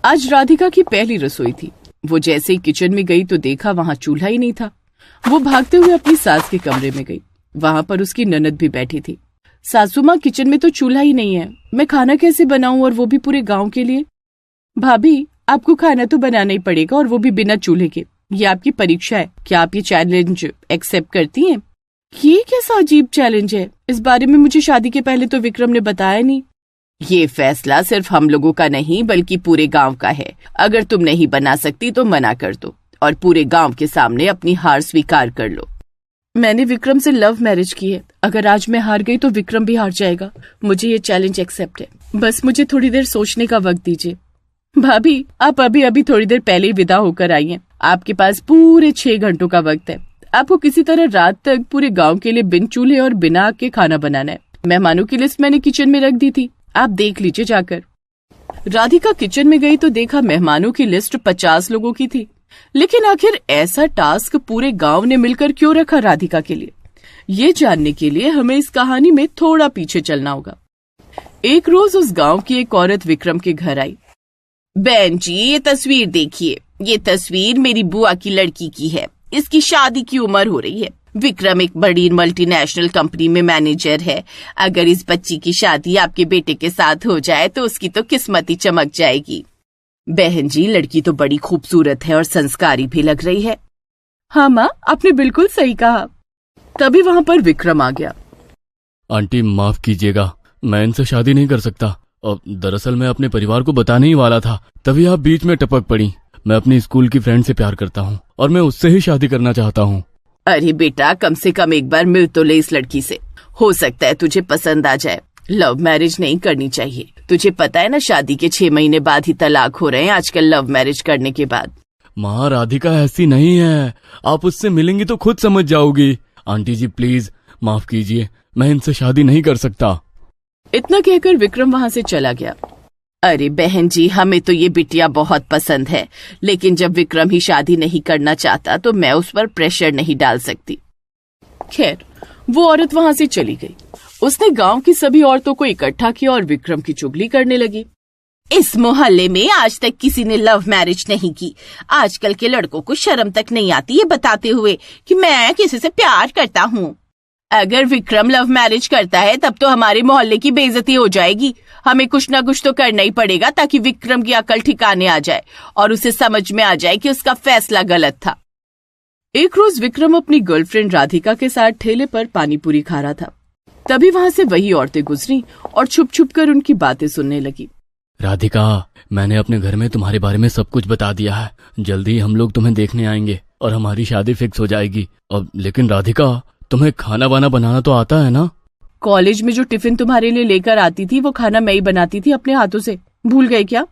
आज राधिका की पहली रसोई थी। वो जैसे ही किचन में गई तो देखा वहां चूल्हा ही नहीं था। वो भागते हुए अपनी सास के कमरे में गई। वहां पर उसकी ननद भी बैठी थी। सासू माँ, किचन में तो चूल्हा ही नहीं है, मैं खाना कैसे बनाऊं, और वो भी पूरे गांव के लिए। भाभी, आपको खाना तो बनाना ही पड़ेगा, और वो भी बिना चूल्हे के। ये आपकी परीक्षा है, क्या आप ये चैलेंज एक्सेप्ट करती हैं? ये कैसा अजीब चैलेंज है? इस बारे में मुझे शादी के पहले तो विक्रम ने बताया नहीं। ये फैसला सिर्फ हम लोगों का नहीं बल्कि पूरे गांव का है। अगर तुम नहीं बना सकती तो मना कर दो और पूरे गांव के सामने अपनी हार स्वीकार कर लो। मैंने विक्रम से लव मैरिज की है। अगर आज मैं हार गई तो विक्रम भी हार जाएगा। मुझे ये चैलेंज एक्सेप्ट है। बस मुझे थोड़ी देर सोचने का वक्त दीजिए। भाभी, आप अभी अभी थोड़ी देर पहले ही विदा होकर आई हैं। आपके पास पूरे 6 घंटों का वक्त है। आपको किसी तरह रात तक पूरे गांव के लिए बिन चूल्हे और बिना आग के खाना बनाना है। मेहमानों की लिस्ट मैंने किचन में रख दी थी, आप देख लीजिए जाकर। राधिका किचन में गई तो देखा मेहमानों की लिस्ट 50 लोगों की थी। लेकिन आखिर ऐसा टास्क पूरे गांव ने मिलकर क्यों रखा राधिका के लिए? ये जानने के लिए हमें इस कहानी में थोड़ा पीछे चलना होगा। एक रोज उस गांव की एक औरत विक्रम के घर आई। बहन जी, ये तस्वीर देखिए। ये तस्वीर मेरी बुआ की लड़की की है। इसकी शादी की उम्र हो रही है। विक्रम एक बड़ी मल्टीनेशनल कंपनी में मैनेजर है। अगर इस बच्ची की शादी आपके बेटे के साथ हो जाए तो उसकी तो किस्मत ही चमक जाएगी। बहन जी, लड़की तो बड़ी खूबसूरत है और संस्कारी भी लग रही है। हाँ माँ, आपने बिल्कुल सही कहा। तभी वहाँ पर विक्रम आ गया। आंटी माफ कीजिएगा, मैं इनसे शादी नहीं कर सकता। और दरअसल मैं अपने परिवार को बताने ही वाला था, तभी आप बीच में टपक पड़ी। मैं अपनी स्कूल की फ्रेंड से प्यार करता हूँ और मैं उससे ही शादी करना चाहता हूँ। अरे बेटा, कम से कम एक बार मिल तो ले इस लड़की से। हो सकता है तुझे पसंद आ जाए। लव मैरिज नहीं करनी चाहिए। तुझे पता है ना, शादी के 6 महीने बाद ही तलाक हो रहे हैं आजकल लव मैरिज करने के बाद। माँ, राधिका ऐसी नहीं है। आप उससे मिलेंगी तो खुद समझ जाओगी। आंटी जी प्लीज माफ कीजिए, मैं इनसे शादी नहीं कर सकता। इतना कहकर विक्रम वहाँ से चला गया। अरे बहन जी, हमें तो ये बिटिया बहुत पसंद है, लेकिन जब विक्रम ही शादी नहीं करना चाहता तो मैं उस पर प्रेशर नहीं डाल सकती। खैर, वो औरत वहाँ से चली गई। उसने गांव की सभी औरतों को इकट्ठा किया और विक्रम की चुगली करने लगी। इस मोहल्ले में आज तक किसी ने लव मैरिज नहीं की। आजकल के लड़कों को शर्म तक नहीं आती ये बताते हुए कि मैं किसी से प्यार करता हूँ। अगर विक्रम लव मैरिज करता है तब तो हमारे मोहल्ले की बेइज्जती हो जाएगी। हमें कुछ ना कुछ तो करना ही पड़ेगा ताकि विक्रम की अकल ठिकाने आ जाए और उसे समझ में आ जाए कि उसका फैसला गलत था। एक रोज विक्रम अपनी गर्लफ्रेंड राधिका के साथ ठेले पर पानी पूरी खा रहा था। तभी वहाँ से वही औरतें गुजरी और छुप छुप कर उनकी बातें सुनने लगी। राधिका, मैंने अपने घर में तुम्हारे बारे में सब कुछ बता दिया है। जल्दी हम लोग तुम्हें देखने आएंगे और हमारी शादी फिक्स हो जाएगी। अब लेकिन राधिका, तुम्हें खाना वाना बनाना तो आता है ना? कॉलेज में जो टिफिन तुम्हारे लिए लेकर आती थी वो खाना मैं ही बनाती थी अपने हाथों से, भूल गए क्या?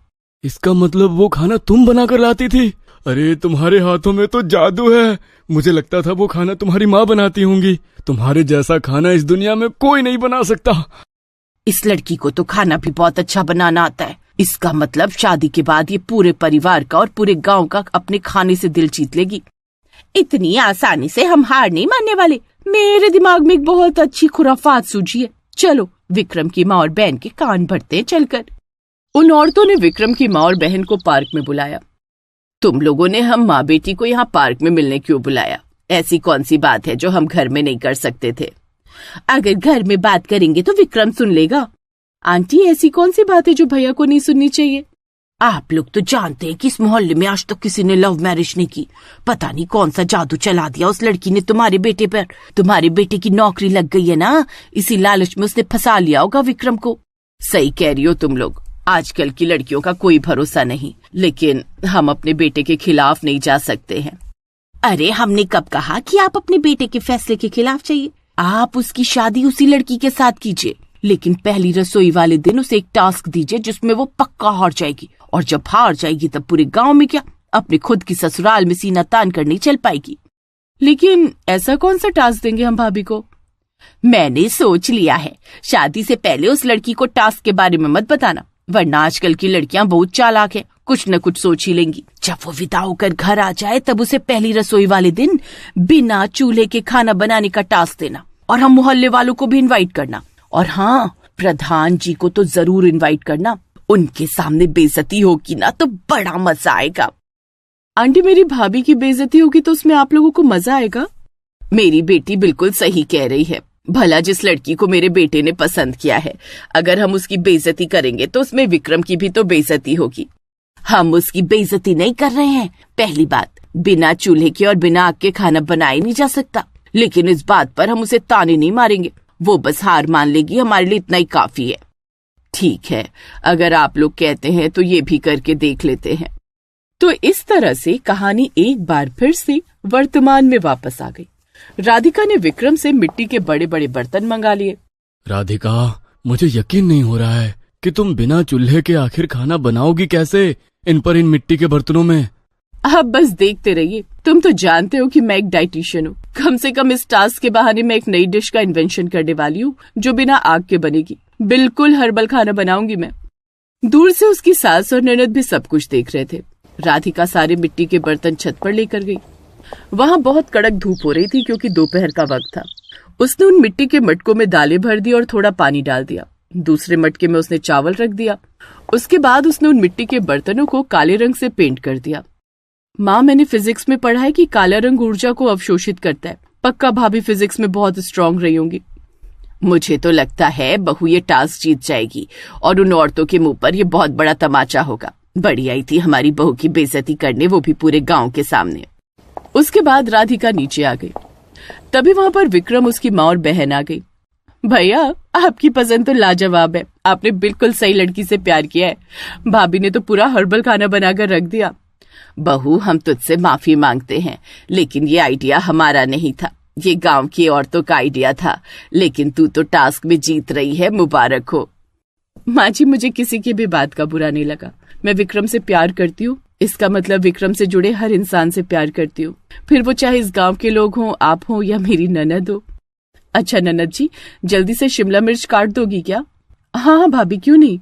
इसका मतलब वो खाना तुम बना कर लाती थी? अरे तुम्हारे हाथों में तो जादू है। मुझे लगता था वो खाना तुम्हारी माँ बनाती होंगी। तुम्हारे जैसा खाना इस दुनिया में कोई नहीं बना सकता। इस लड़की को तो खाना भी बहुत अच्छा बनाना आता है। इसका मतलब शादी के बाद ये पूरे परिवार का और पूरे गांव का अपने खाने से दिल जीत लेगी। इतनी आसानी से हम हार नहीं मानने वाले। मेरे दिमाग में एक बहुत अच्छी खुराफात सूझी है। चलो विक्रम की माँ और बहन के कान भरते हैं चलकर। उन औरतों ने विक्रम की माँ और बहन को पार्क में बुलाया। तुम लोगों ने हम माँ बेटी को यहाँ पार्क में मिलने क्यों बुलाया? ऐसी कौन सी बात है जो हम घर में नहीं कर सकते थे? अगर घर में बात करेंगे तो विक्रम सुन लेगा। आंटी, ऐसी कौन सी बात है जो भैया को नहीं सुननी चाहिए? आप लोग तो जानते हैं कि इस मोहल्ले में आज तक किसी ने लव मैरिज नहीं की। पता नहीं कौन सा जादू चला दिया उस लड़की ने तुम्हारे बेटे पर। तुम्हारे बेटे की नौकरी लग गई है ना, इसी लालच में उसने फंसा लिया होगा विक्रम को। सही कह रही हो तुम लोग, आजकल की लड़कियों का कोई भरोसा नहीं। लेकिन हम अपने बेटे के खिलाफ नहीं जा सकते हैं। अरे हमने कब कहा कि आप अपने बेटे के फैसले के खिलाफ चाहिए? आप उसकी शादी उसी लड़की के साथ कीजिए, लेकिन पहली रसोई वाले दिन उसे एक टास्क दीजिए जिसमें वो पक्का हार जाएगी। और जब हार जाएगी तब पूरे गांव में क्या, अपने खुद की ससुराल में सीना तान कर नहीं चल पाएगी। लेकिन ऐसा कौन सा टास्क देंगे हम भाभी को? मैंने सोच लिया है। शादी से पहले उस लड़की को टास्क के बारे में मत बताना, वरना आजकल की लड़कियां बहुत चालाक है, कुछ न कुछ सोच ही लेंगी। जब वो विदा होकर घर आ जाए तब उसे पहली रसोई वाले दिन बिना चूल्हे के खाना बनाने का टास्क देना और हम मोहल्ले वालों को भी इनवाइट करना। और हाँ, प्रधान जी को तो जरूर इनवाइट करना। उनके सामने बेइज्जती होगी ना तो बड़ा मजा आएगा। आंटी, मेरी भाभी की बेइज्जती होगी तो उसमें आप लोगों को मजा आएगा? मेरी बेटी बिल्कुल सही कह रही है। भला जिस लड़की को मेरे बेटे ने पसंद किया है, अगर हम उसकी बेइज्जती करेंगे तो उसमें विक्रम की भी तो बेइज्जती होगी। हम उसकी बेइज्जती नहीं कर रहे हैं। पहली बात, बिना चूल्हे के और बिना आग के खाना बनाया नहीं जा सकता, लेकिन इस बात पर हम उसे ताने नहीं मारेंगे। वो बस हार मान लेगी, हमारे लिए इतना ही काफी है। ठीक है, अगर आप लोग कहते हैं तो ये भी करके देख लेते हैं। तो इस तरह से कहानी एक बार फिर से वर्तमान में वापस आ गई। राधिका ने विक्रम से मिट्टी के बड़े बड़े बर्तन मंगा लिए। राधिका, मुझे यकीन नहीं हो रहा है कि तुम बिना चूल्हे के आखिर खाना बनाओगी कैसे इन मिट्टी के बर्तनों में। आप बस देखते रहिए। तुम तो जानते हो कि मैं एक डाइटिशियन हूँ। कम से कम इस टास्क के बहाने मैं एक नई डिश का इन्वेंशन करने वाली हूँ जो बिना आग के बनेगी। बिल्कुल हर्बल खाना बनाऊंगी मैं। दूर से उसकी सास और ननद भी सब कुछ देख रहे थे। राधिका सारे मिट्टी के बर्तन छत पर लेकर गई। वहां बहुत कड़क धूप हो रही थी क्योंकि दोपहर का वक्त था। उसने उन मिट्टी के मटकों में दालें भर दी और थोड़ा पानी डाल दिया। दूसरे मटके में उसने चावल रख दिया। उसके बाद उसने उन मिट्टी के बर्तनों को काले रंग से पेंट कर दिया। माँ, मैंने फिजिक्स में पढ़ा है कि काला रंग ऊर्जा को अवशोषित करता है। पक्का भाभी फिजिक्स में बहुत स्ट्रांग रही होंगी। मुझे तो लगता है बहू ये टास्क जीत जाएगी और उन औरतों के मुंह पर ये बहुत बड़ा तमाचा होगा। बड़ी आई थी हमारी बहू की बेइज्जती करने, वो भी पूरे गांव के सामने। उसके बाद राधिका नीचे आ गई। तभी वहां पर विक्रम, उसकी माँ और बहन आ गई। भैया, आपकी पसंद तो लाजवाब है। आपने बिल्कुल सही लड़की से प्यार किया है। भाभी ने तो पूरा हर्बल खाना बनाकर रख दिया। बहू, हम तुझसे माफी मांगते हैं, लेकिन ये आइडिया हमारा नहीं था। ये गांव की औरतों का आइडिया था, लेकिन तू तो टास्क में जीत रही है। मुबारक हो। माँ जी, मुझे किसी की भी बात का बुरा नहीं लगा। मैं विक्रम से प्यार करती हूँ। इसका मतलब विक्रम से जुड़े हर इंसान से प्यार करती हूँ, फिर वो चाहे इस गांव के लोग हों, आप हों या मेरी ननद हो। अच्छा ननद जी, जल्दी से शिमला मिर्च काट दोगी क्या? हाँ भाभी, क्यों नहीं।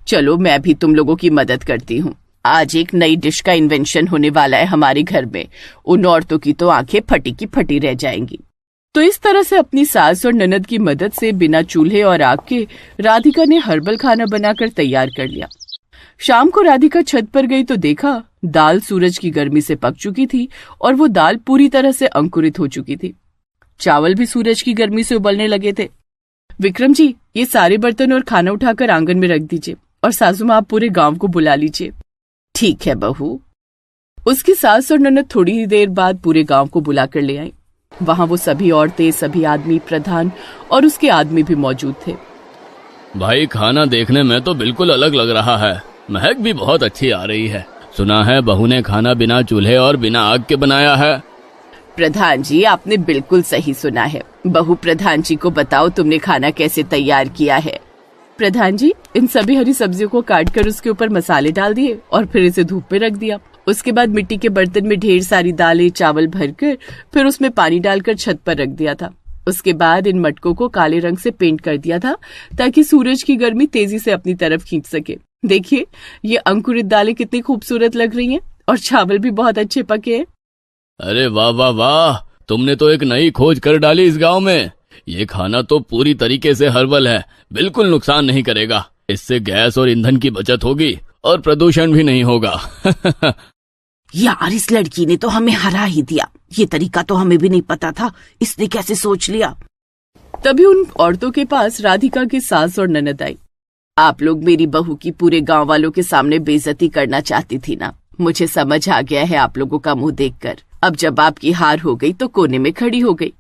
चलो, मैं भी तुम लोगों की मदद करती हूँ। आज एक नई डिश का इन्वेंशन होने वाला है हमारे घर में। उन औरतों की तो आंखें फटी की फटी रह जाएंगी। तो इस तरह से अपनी सास और ननद की मदद से बिना चूल्हे और आग के राधिका ने हर्बल खाना बनाकर तैयार कर लिया। शाम को राधिका छत पर गई तो देखा दाल सूरज की गर्मी से पक चुकी थी और वो दाल पूरी तरह से अंकुरित हो चुकी थी। चावल भी सूरज की गर्मी से उबलने लगे थे। विक्रम जी, ये सारे बर्तन और खाना उठाकर आंगन में रख दीजिए और सासू माँ, आप पूरे गांव को बुला लीजिए। ठीक है बहू। उसकी सास और ननद थोड़ी ही देर बाद पूरे गांव को बुलाकर ले आई। वहां वो सभी औरतें, सभी आदमी, प्रधान और उसके आदमी भी मौजूद थे। भाई, खाना देखने में तो बिल्कुल अलग लग रहा है। महक भी बहुत अच्छी आ रही है। सुना है बहू ने खाना बिना चूल्हे और बिना आग के बनाया है। प्रधान जी, आपने बिल्कुल सही सुना है। बहू, प्रधान जी को बताओ तुमने खाना कैसे तैयार किया है। प्रधान जी, इन सभी हरी सब्जियों को काटकर उसके ऊपर मसाले डाल दिए और फिर इसे धूप में रख दिया। उसके बाद मिट्टी के बर्तन में ढेर सारी दालें, चावल भरकर फिर उसमें पानी डालकर छत पर रख दिया था। उसके बाद इन मटकों को काले रंग से पेंट कर दिया था ताकि सूरज की गर्मी तेजी से अपनी तरफ खींच सके। देखिए, ये अंकुरित दालें कितनी खूबसूरत लग रही हैं और चावल भी बहुत अच्छे पके हैं। अरे वाह वाह वाह, तुमने तो एक नई खोज कर डाली इस गांव में। ये खाना तो पूरी तरीके से हर्बल है, बिल्कुल नुकसान नहीं करेगा। इससे गैस और ईंधन की बचत होगी और प्रदूषण भी नहीं होगा। यार, इस लड़की ने तो हमें हरा ही दिया। ये तरीका तो हमें भी नहीं पता था, इसने कैसे सोच लिया। तभी उन औरतों के पास राधिका की सास और ननद आई। आप लोग मेरी बहू की पूरे गांव वालों के सामने बेइज्जती करना चाहती थी ना। मुझे समझ आ गया है आप लोगों का मुंह देखकर। अब जब आपकी हार हो गई तो कोने में खड़ी हो गई।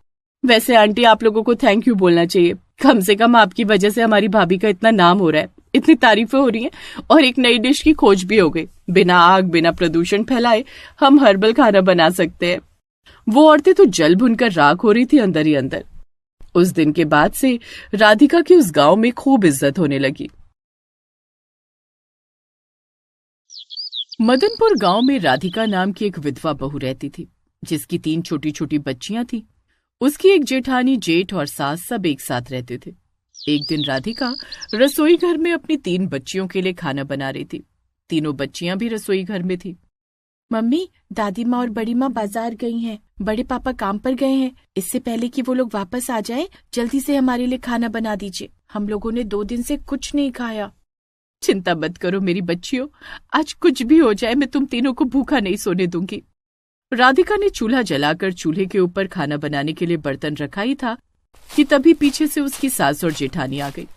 वैसे आंटी, आप लोगों को थैंक यू बोलना चाहिए। कम से कम आपकी वजह से हमारी भाभी का इतना नाम हो रहा है, इतनी तारीफें हो रही हैं और एक नई डिश की खोज भी हो गई। बिना आग, बिना प्रदूषण फैलाए हम हर्बल खाना बना सकते हैं। वो औरतें तो जल भुनकर राख हो रही थी अंदर ही अंदर। उस दिन के बाद से राधिका की उस गांव में खूब इज्जत होने लगी। मदनपुर गांव में राधिका नाम की एक विधवा बहू रहती थी, जिसकी 3 छोटी छोटी बच्चियां थी। उसकी एक जेठानी, जेठ और सास सब एक साथ रहते थे। एक दिन राधिका रसोई घर में अपनी 3 बच्चियों के लिए खाना बना रही थी। तीनों बच्चियां भी रसोई घर में थी। मम्मी, दादी माँ और बड़ी माँ बाजार गई हैं। बड़े पापा काम पर गए हैं। इससे पहले कि वो लोग वापस आ जाएं, जल्दी से हमारे लिए खाना बना दीजिए। हम लोगों ने 2 दिन से कुछ नहीं खाया। चिंता मत करो मेरी बच्चियों, आज कुछ भी हो जाए मैं तुम तीनों को भूखा नहीं सोने दूंगी। राधिका ने चूल्हा जलाकर चूल्हे के ऊपर खाना बनाने के लिए बर्तन रखा ही था कि तभी पीछे से उसकी सास और जेठानी आ गई।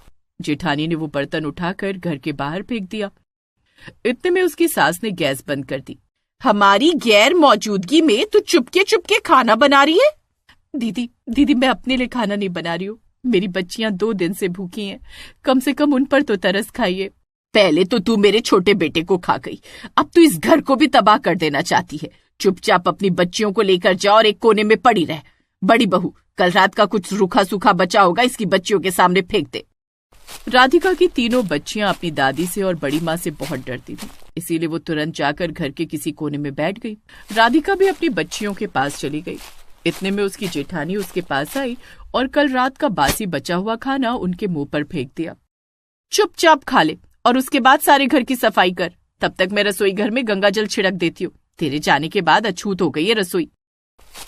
जेठानी ने वो बर्तन उठाकर घर के बाहर फेंक दिया। इतने में उसकी सास ने गैस बंद कर दी। हमारी गैर मौजूदगी में तू चुपके चुपके खाना बना रही है? दीदी दीदी मैं अपने लिए खाना नहीं बना रही हूँ, मेरी बच्चियां 2 दिन से भूखी हैं, कम से कम उन पर तो तरस खाइए। पहले तो तू मेरे छोटे बेटे को खा गई, अब तू इस घर को भी तबाह कर देना चाहती है। चुपचाप अपनी बच्चियों को लेकर जा और एक कोने में पड़ी रह। बड़ी बहू, कल रात का कुछ रूखा सूखा बचा होगा, इसकी बच्चियों के सामने फेंक दे। राधिका की तीनों बच्चियां अपनी दादी से और बड़ी माँ से बहुत डरती थी, इसीलिए वो तुरंत जाकर घर के किसी कोने में बैठ गई। राधिका भी अपनी बच्चियों के पास चली गई। इतने में उसकी जेठानी उसके पास आई और कल रात का बासी बचा हुआ खाना उनके मुंह पर फेंक दिया। चुपचाप खा ले और उसके बाद सारे घर की सफाई कर, तब तक मैं रसोई घर में गंगा जल छिड़क देती हूँ। तेरे जाने के बाद अछूत हो गई है रसोई।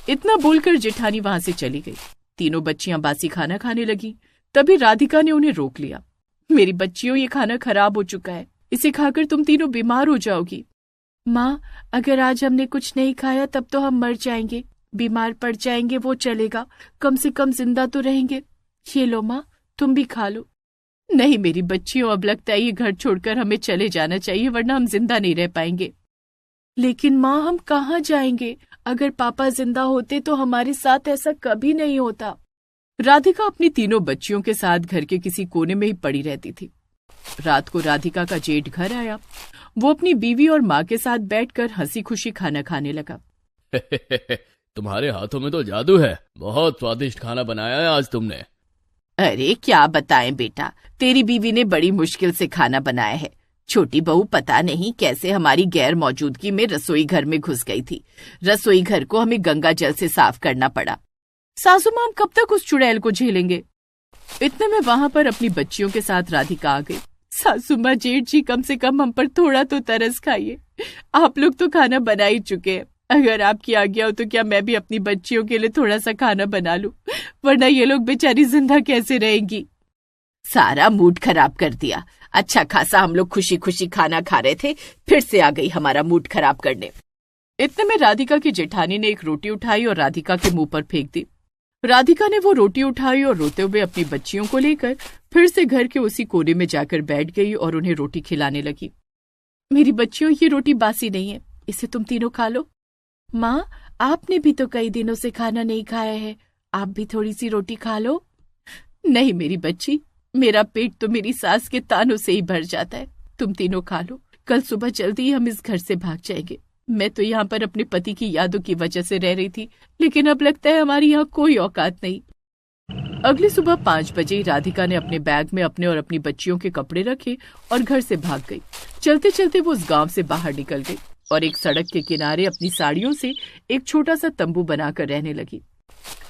इतना बोलकर जेठानी वहां से चली गई। तीनों बच्चियां बासी खाना खाने लगी। तभी राधिका ने उन्हें रोक लिया। मेरी बच्चियों, ये खाना खराब हो चुका है, इसे खाकर तुम तीनों बीमार हो जाओगी। माँ, अगर आज हमने कुछ नहीं खाया तब तो हम मर जाएंगे, बीमार पड़ जाएंगे वो चलेगा, कम से कम जिंदा तो रहेंगे। ये लो माँ, तुम भी खा लो। नहीं मेरी बच्चियों, अब लगता है ये घर छोड़कर हमें चले जाना चाहिए, वरना हम जिंदा नहीं रह पाएंगे। लेकिन माँ, हम कहाँ जाएंगे? अगर पापा जिंदा होते तो हमारे साथ ऐसा कभी नहीं होता। राधिका अपनी तीनों बच्चियों के साथ घर के किसी कोने में ही पड़ी रहती थी। रात को राधिका का जेठ घर आया। वो अपनी बीवी और माँ के साथ बैठकर हंसी खुशी खाना खाने लगा। तुम्हारे हाथों में तो जादू है, बहुत स्वादिष्ट खाना बनाया है आज तुमने। अरे क्या बताएं बेटा, तेरी बीवी ने बड़ी मुश्किल से खाना बनाया है। छोटी बहू पता नहीं कैसे हमारी गैर मौजूदगी में रसोई घर में घुस गई थी। रसोई घर को हमें गंगा जल से साफ करना पड़ा। सासू माँ, कब तक उस चुड़ैल को झेलेंगे? इतने में वहां पर अपनी बच्चियों के साथ राधिका आ गई। सासू माँ, जेठ जी, कम से कम हम पर थोड़ा तो तरस खाइए। आप लोग तो खाना बना ही चुके हैं, अगर आपकी आज्ञा हो तो क्या मैं भी अपनी बच्चियों के लिए थोड़ा सा खाना बना लूं, वरना ये लोग बेचारी जिंदा कैसे रहेंगी। सारा मूड खराब कर दिया। अच्छा खासा हम लोग खुशी खुशी खाना खा रहे थे, फिर से आ गई हमारा मूड खराब करने। इतने में राधिका की जेठानी ने एक रोटी उठाई और राधिका के मुंह पर फेंक दी। राधिका ने वो रोटी उठाई और रोते हुए अपनी बच्चियों को लेकर फिर से घर के उसी कोने में जाकर बैठ गई और उन्हें रोटी खिलाने लगी। मेरी बच्चियों, ये रोटी बासी नहीं है, इसे तुम तीनों खा लो। माँ, आपने भी तो कई दिनों से खाना नहीं खाया है, आप भी थोड़ी सी रोटी खा लो। नहीं मेरी बच्ची, मेरा पेट तो मेरी सास के तानों से ही भर जाता है, तुम तीनों खा लो। कल सुबह जल्दी ही हम इस घर से भाग जाएंगे। मैं तो यहाँ पर अपने पति की यादों की वजह से रह रही थी, लेकिन अब लगता है हमारी यहाँ कोई औकात नहीं। अगली सुबह 5 बजे राधिका ने अपने बैग में अपने और अपनी बच्चियों के कपड़े रखे और घर से भाग गई। चलते चलते वो उस गांव से बाहर निकल गई और एक सड़क के किनारे अपनी साड़ियों से एक छोटा सा तंबू बनाकर रहने लगी।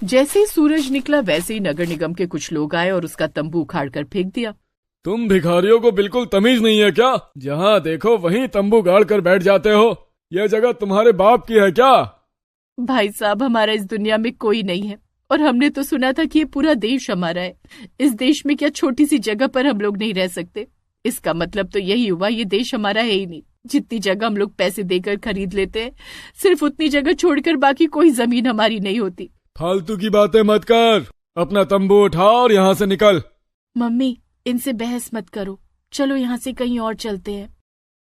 जैसे ही सूरज निकला वैसे ही नगर निगम के कुछ लोग आए और उसका तंबू उखाड़ कर फेंक दिया। तुम भिखारियों को बिल्कुल तमीज नहीं है क्या? जहाँ देखो वहीं तंबू गाड़ कर बैठ जाते हो। यह जगह तुम्हारे बाप की है क्या? भाई साहब, हमारा इस दुनिया में कोई नहीं है और हमने तो सुना था कि ये पूरा देश हमारा है। इस देश में क्या छोटी सी जगह पर हम लोग नहीं रह सकते? इसका मतलब तो यही हुआ ये देश हमारा है ही नहीं। जितनी जगह हम लोग पैसे देकर खरीद लेते हैं, सिर्फ उतनी जगह छोड़कर बाकी कोई जमीन हमारी नहीं होती। फालतू की बातें मत कर, अपना तंबू उठा और यहाँ से निकल। मम्मी, इनसे बहस मत करो, चलो यहाँ से कहीं और चलते हैं।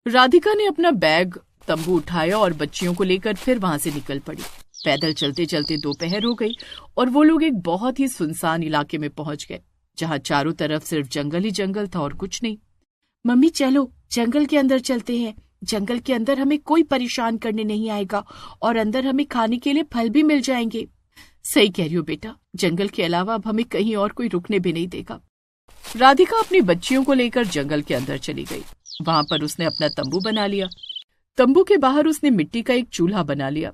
राधिका ने अपना बैग तंबू उठाया और बच्चियों को लेकर फिर वहां से निकल पड़ी। पैदल चलते चलते दोपहर हो गई और वो लोग एक बहुत ही सुनसान इलाके में पहुंच गए, जहाँ चारों तरफ सिर्फ जंगल ही जंगल था और कुछ नहीं। मम्मी चलो, जंगल के अंदर चलते हैं। जंगल के अंदर हमें कोई परेशान करने नहीं आएगा और अंदर हमें खाने के लिए फल भी मिल जाएंगे। सही कह रही हो बेटा, जंगल के अलावा अब हमें कहीं और कोई रुकने भी नहीं देगा। राधिका अपनी बच्चियों को लेकर जंगल के अंदर चली गई। वहां पर उसने अपना तंबू बना लिया। तंबू के बाहर उसने मिट्टी का एक चूल्हा बना लिया।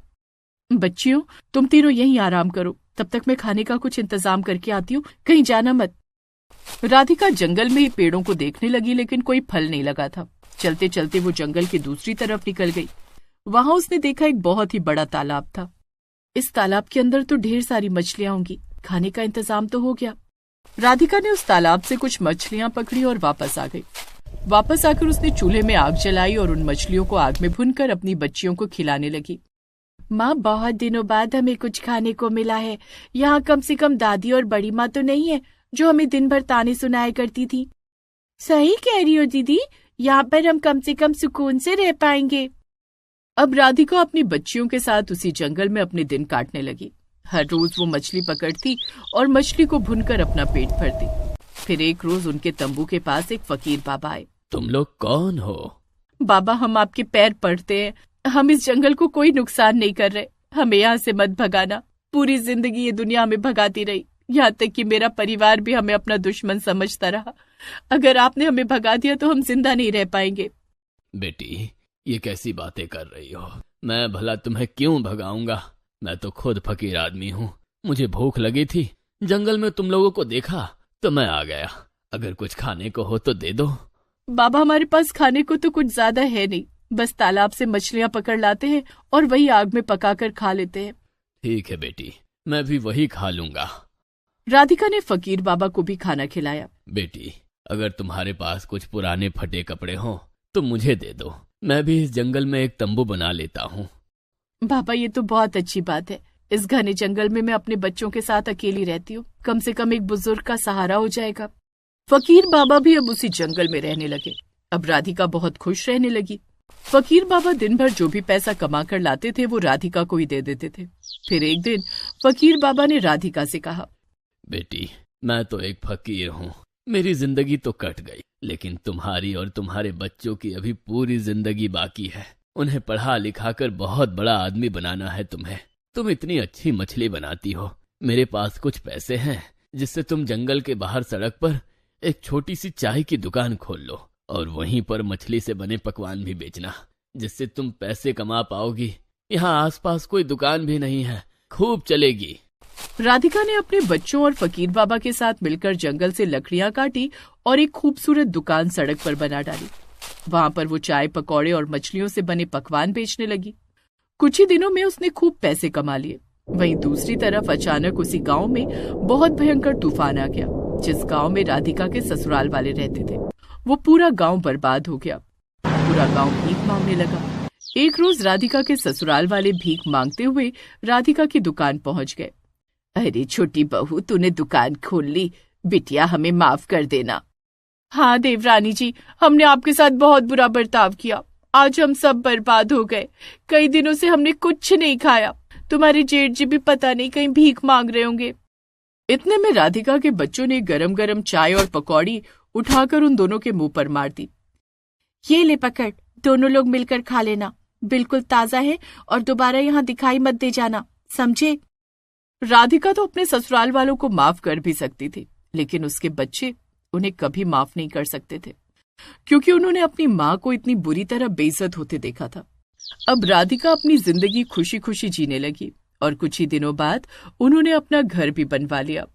बच्चियों, तुम तीनों यहीं आराम करो, तब तक मैं खाने का कुछ इंतजाम करके आती हूँ, कहीं जाना मत। राधिका जंगल में ही पेड़ों को देखने लगी, लेकिन कोई फल नहीं लगा था। चलते चलते वो जंगल की दूसरी तरफ निकल गई। वहां उसने देखा एक बहुत ही बड़ा तालाब था। इस तालाब के अंदर तो ढेर सारी मछलियां होंगी, खाने का इंतजाम तो हो गया। राधिका ने उस तालाब से कुछ मछलियां पकड़ी और वापस आ गई। वापस आकर उसने चूल्हे में आग जलाई और उन मछलियों को आग में भूनकर अपनी बच्चियों को खिलाने लगी। माँ, बहुत दिनों बाद हमें कुछ खाने को मिला है। यहाँ कम से कम दादी और बड़ी माँ तो नहीं है जो हमें दिन भर ताने सुनाया करती थी। सही कह रही हो दीदी, यहाँ पर हम कम से कम सुकून से रह पाएंगे। अब राधिका अपनी बच्चियों के साथ उसी जंगल में अपने दिन काटने लगी। हर रोज वो मछली पकड़ती और मछली को भूनकर अपना पेट भरती। फिर एक रोज उनके तंबू के पास एक फकीर बाबा आए। तुम लोग कौन हो? बाबा, हम आपके पैर पड़ते हैं। हम इस जंगल को कोई नुकसान नहीं कर रहे। हमें यहाँ से मत भगाना। पूरी जिंदगी ये दुनिया हमें भगाती रही, यहाँ तक कि मेरा परिवार भी हमें अपना दुश्मन समझता रहा। अगर आपने हमें भगा दिया तो हम जिंदा नहीं रह पाएंगे। बेटी, ये कैसी बातें कर रही हो? मैं भला तुम्हें क्यों भगाऊंगा? मैं तो खुद फकीर आदमी हूँ। मुझे भूख लगी थी, जंगल में तुम लोगों को देखा तो मैं आ गया। अगर कुछ खाने को हो तो दे दो। बाबा, हमारे पास खाने को तो कुछ ज्यादा है नहीं, बस तालाब से मछलियाँ पकड़ लाते हैं और वही आग में पकाकर खा लेते हैं। ठीक है बेटी, मैं भी वही खा लूंगा। राधिका ने फकीर बाबा को भी खाना खिलाया। बेटी, अगर तुम्हारे पास कुछ पुराने फटे कपड़े हों तो मुझे दे दो। मैं भी इस जंगल में एक तंबू बना लेता हूँ। बाबा, ये तो बहुत अच्छी बात है। इस घने जंगल में मैं अपने बच्चों के साथ अकेली रहती हूँ। कम से कम एक बुजुर्ग का सहारा हो जाएगा। फकीर बाबा भी अब उसी जंगल में रहने लगे। अब राधिका बहुत खुश रहने लगी। फकीर बाबा दिन भर जो भी पैसा कमा कर लाते थे वो राधिका को ही दे देते थे। फिर एक दिन फकीर बाबा ने राधिका से कहा, बेटी, मैं तो एक फकीर हूँ, मेरी जिंदगी तो कट गई, लेकिन तुम्हारी और तुम्हारे बच्चों की अभी पूरी जिंदगी बाकी है। उन्हें पढ़ा लिखा कर बहुत बड़ा आदमी बनाना है तुम्हें। तुम इतनी अच्छी मछली बनाती हो। मेरे पास कुछ पैसे हैं जिससे तुम जंगल के बाहर सड़क पर एक छोटी सी चाय की दुकान खोल लो और वहीं पर मछली से बने पकवान भी बेचना, जिससे तुम पैसे कमा पाओगी। यहाँ आसपास कोई दुकान भी नहीं है, खूब चलेगी। राधिका ने अपने बच्चों और फकीर बाबा के साथ मिलकर जंगल से लकड़ियां काटी और एक खूबसूरत दुकान सड़क पर बना डाली। वहां पर वो चाय, पकौड़े और मछलियों से बने पकवान बेचने लगी। कुछ ही दिनों में उसने खूब पैसे कमा लिए। वहीं दूसरी तरफ अचानक उसी गांव में बहुत भयंकर तूफान आ गया। जिस गांव में राधिका के ससुराल वाले रहते थे वो पूरा गांव बर्बाद हो गया। पूरा गांव भीख मांगने लगा। एक रोज राधिका के ससुराल वाले भीख मांगते हुए राधिका की दुकान पहुंच गए। अरे छोटी बहू, तूने दुकान खोल ली, बिटिया हमें माफ कर देना। हाँ देवरानी जी, हमने आपके साथ बहुत बुरा बर्ताव किया। आज हम सब बर्बाद हो गए। कई दिनों से हमने कुछ नहीं खाया। तुम्हारे जेठ जी भी पता नहीं कहीं भीख मांग रहे होंगे। इतने में राधिका के बच्चों ने गरम गरम चाय और पकौड़ी उठाकर उन दोनों के मुंह पर मार दी। ये ले पकड़, दोनों लोग मिलकर खा लेना। बिल्कुल ताजा है और दोबारा यहाँ दिखाई मत दे जाना, समझे? राधिका तो अपने ससुराल वालों को माफ कर भी सकती थी, लेकिन उसके बच्चे उन्हें कभी माफ नहीं कर सकते थे, क्योंकि उन्होंने अपनी माँ को इतनी बुरी तरह बेइज्जत होते देखा था। अब राधिका अपनी जिंदगी खुशी खुशी जीने लगी और कुछ ही दिनों बाद उन्होंने अपना घर भी बनवा लिया।